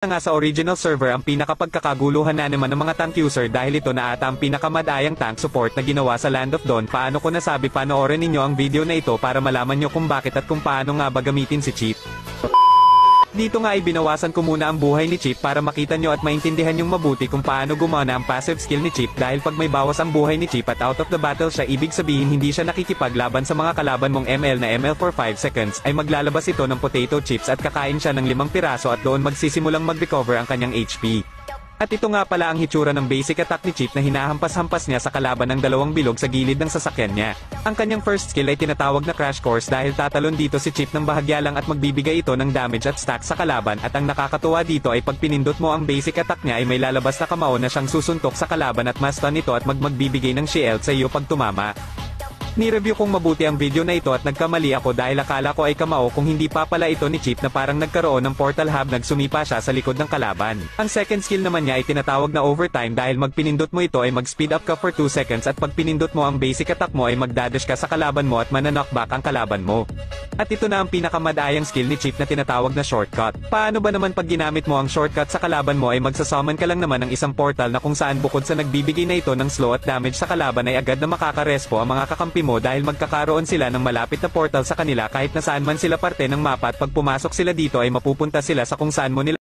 nga sa original server ang pinakapagkakaguluhan na naman ng mga tank user dahil ito na ata ang pinakamadayang tank support na ginawa sa Land of Dawn. Paano ko nasabi panoorin ninyo ang video na ito para malaman nyo kung bakit at kung paano nga ba gamitin si Chief. Dito nga ay binawasan ko muna ang buhay ni Chief para makita nyo at maintindihan yung mabuti kung paano gumana ang passive skill ni Chief dahil pag may bawas ang buhay ni Chief at out of the battle siya ibig sabihin hindi siya nakikipaglaban sa mga kalaban mong ML na ML for 5 seconds ay maglalabas ito ng potato chips at kakain siya ng 5 piraso at doon magsisimulang mag-recover ang kanyang HP. At ito nga pala ang hitsura ng basic attack ni Chief na hinahampas-hampas niya sa kalaban ng 2 bilog sa gilid ng sasakyan niya. Ang kanyang first skill ay tinatawag na crash course dahil tatalon dito si Chief ng bahagya lang at magbibigay ito ng damage at stack sa kalaban at ang nakakatuwa dito ay pag pinindot mo ang basic attack niya ay may lalabas na kamao na siyang susuntok sa kalaban at ma-stun ito at magbibigay ng shield sa iyo pag tumama. Ni-review kong mabuti ang video na ito at nagkamali ako dahil akala ko ay kamao kung hindi pa pala ito ni Chief na parang nagkaroon ng portal hub nagsumipa siya sa likod ng kalaban. Ang second skill naman niya ay tinatawag na overtime dahil magpinindot mo ito ay mag-speed up ka for 2 seconds at pag pinindot mo ang basic attack mo ay magdadash ka sa kalaban mo at mananokback ang kalaban mo. At ito na ang pinakamadayang skill ni Chief na tinatawag na shortcut. Paano ba naman pag ginamit mo ang shortcut sa kalaban mo ay magsasummon ka lang naman ng isang portal na kung saan bukod sa nagbibigay na ito ng slow at damage sa kalaban ay agad na makakarespo ang mga kakampi mo dahil magkakaroon sila ng malapit na portal sa kanila kahit na saan man sila parte ng mapa at pag pumasok sila dito ay mapupunta sila sa kung saan mo nila